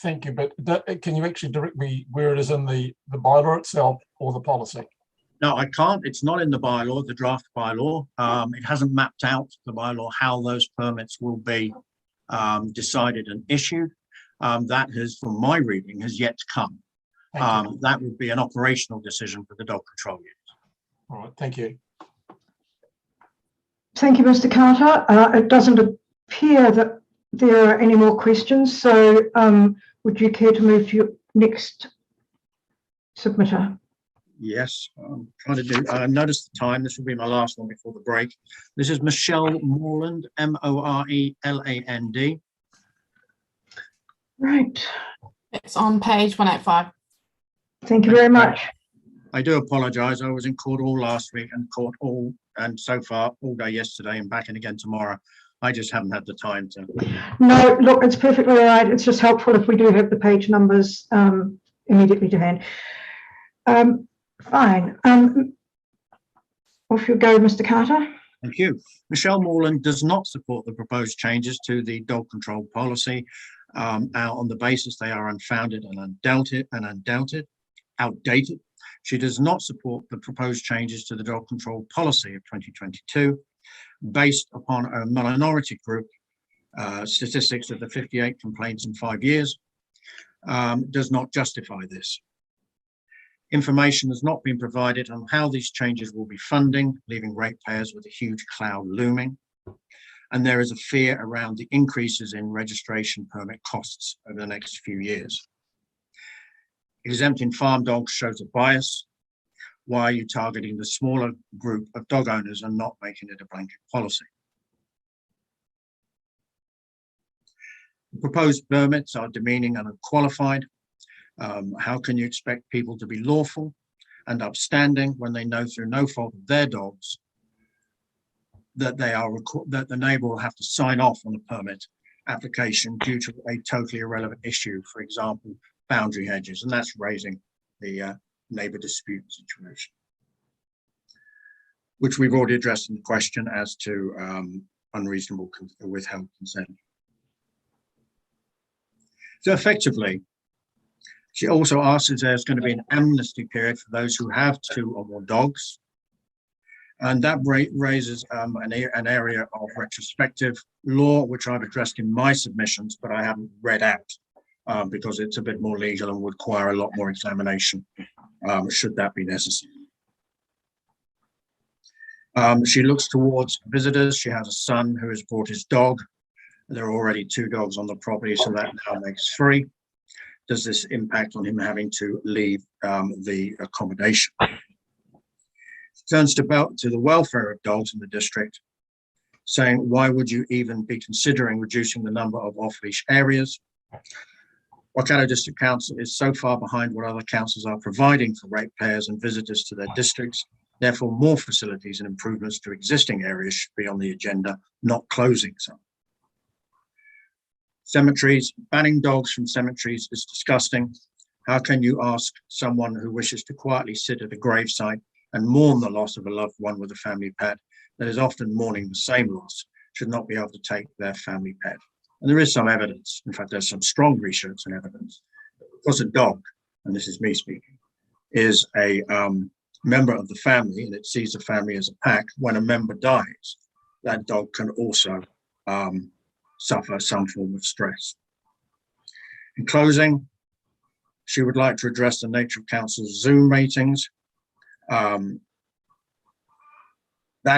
Thank you, but can you actually direct me where it is in the bylaw itself or the policy? No, I can't. It's not in the bylaw, the draft bylaw. It hasn't mapped out the bylaw how those permits will be decided and issued. That has, from my reading, has yet to come. That would be an operational decision for the dog control unit. All right, thank you. Thank you, Mr. Carter. It doesn't appear that there are any more questions, so would you care to move to your next submitter? Yes, I'm trying to do, I noticed the time. This will be my last one before the break. This is Michelle Moreland, Moreland. Right. It's on page 185. Thank you very much. I do apologise. I was in court all last week and so far all day yesterday and back in again tomorrow. I just haven't had the time to. No, look, it's perfectly all right. It's just helpful if we do have the page numbers immediately to hand. Fine. Off you go, Mr. Carter. Thank you. Michelle Moreland does not support the proposed changes to the dog control policy on the basis they are unfounded and outdated. She does not support the proposed changes to the dog control policy of 2022 based upon a minority group statistics of the 58 complaints in 5 years does not justify this. Information has not been provided on how these changes will be funding, leaving ratepayers with a huge cloud looming. And there is a fear around the increases in registration permit costs over the next few years. Exempting farm dogs shows a bias. Why are you targeting the smaller group of dog owners and not making it a blanket policy? The proposed permits are demeaning and unqualified. How can you expect people to be lawful and upstanding when they know through no fault of their dogs that that the neighbour will have to sign off on a permit application due to a totally irrelevant issue, for example, boundary hedges, and that's raising the neighbour dispute situation, which we've already addressed in the question as to unreasonable withheld consent. So effectively, she also asks if there's going to be an amnesty period for those who have 2 or more dogs. And that raises an area of retrospective law, which I've addressed in my submissions, but I haven't read out because it's a bit more legal and would require a lot more examination, should that be necessary. She looks towards visitors. She has a son who has brought his dog. There are already 2 dogs on the property, so that now makes 3. Does this impact on him having to leave the accommodation? Turns to the welfare of dogs in the district, saying, why would you even be considering reducing the number of off-leash areas? Waikato District Council is so far behind what other councils are providing for ratepayers and visitors to their districts. Therefore, more facilities and improvements to existing areas should be on the agenda, not closing some. Cemeteries, banning dogs from cemeteries is disgusting. How can you ask someone who wishes to quietly sit at a gravesite and mourn the loss of a loved one with a family pet that is often mourning the same loss, should not be able to take their family pet? And there is some evidence, in fact, there's some strong research and evidence, that because a dog and this is me speaking, is a member of the family, and it sees the family as a pack, when a member dies, that dog can also suffer some form of stress. In closing, she would like to address the nature of council's Zoom meetings. That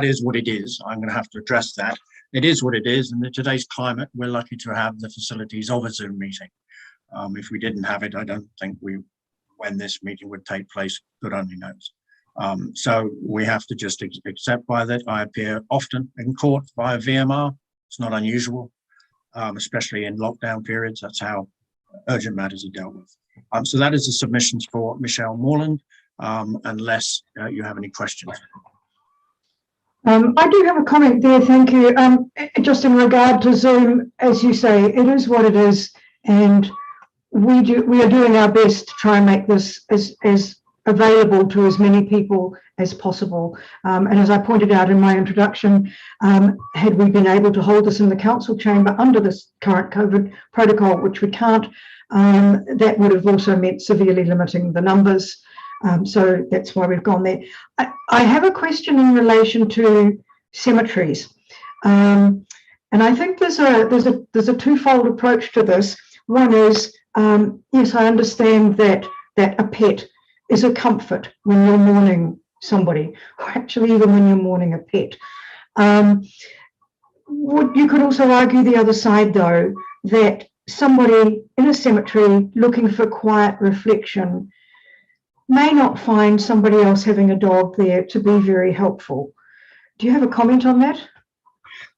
is what it is. I'm going to have to address that. It is what it is, and in today's climate, we're lucky to have the facilities of a Zoom meeting. If we didn't have it, I don't think when this meeting would take place, God only knows. So we have to just accept by that. I appear often in court via VMR. It's not unusual, especially in lockdown periods. That's how urgent matters are dealt with. So that is the submissions for Michelle Moreland, unless you have any questions. I do have a comment there, thank you. Just in regard to Zoom, as you say, it is what it is, and we are doing our best to try and make this as available to as many people as possible. And as I pointed out in my introduction, had we been able to hold this in the council chamber under this current COVID protocol, which we can't, that would have also meant severely limiting the numbers. So that's why we've gone there. I have a question in relation to cemeteries, and I think there's a twofold approach to this. One is, yes, I understand that a pet is a comfort when you're mourning somebody, or actually even when you're mourning a pet. You could also argue the other side, though, that somebody in a cemetery looking for quiet reflection may not find somebody else having a dog there to be very helpful. Do you have a comment on that?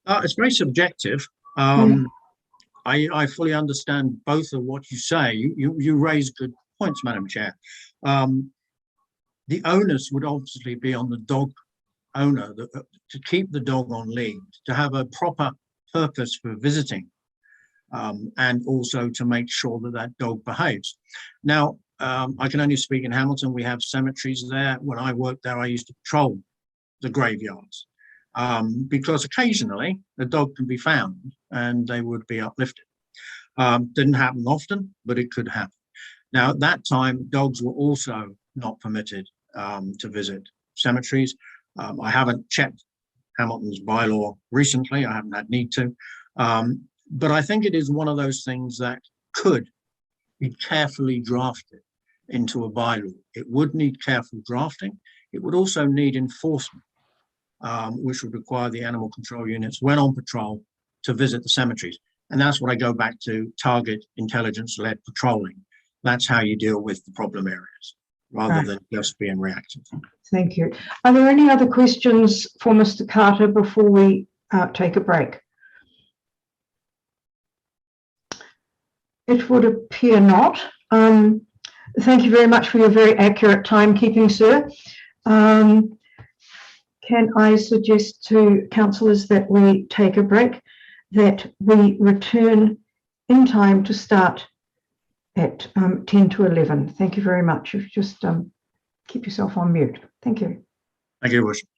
It's very subjective. I fully understand both of what you say. You raise good points, Madam Chair. The onus would obviously be on the dog owner to keep the dog on lead, to have a proper purpose for visiting, and also to make sure that that dog behaves. Now, I can only speak in Hamilton. We have cemeteries there. When I worked there, I used to patrol the graveyards because occasionally a dog can be found and they would be uplifted. Didn't happen often, but it could happen. Now, at that time, dogs were also not permitted to visit cemeteries. I haven't checked Hamilton's bylaw recently. I haven't had need to. But I think it is one of those things that could be carefully drafted into a bylaw. It would need careful drafting. It would also need enforcement, which would require the animal control units, when on patrol, to visit the cemeteries. And that's what I go back to, target intelligence-led patrolling. That's how you deal with the problem areas, rather than just being reactive. Thank you. Are there any other questions for Mr. Carter before we take a break? It would appear not. Thank you very much for your very accurate timekeeping, sir. Can I suggest to councillors that we take a break, that we return in time to start at 10 to 11. Thank you very much. If you just keep yourself on mute. Thank you. Thank you, Worship.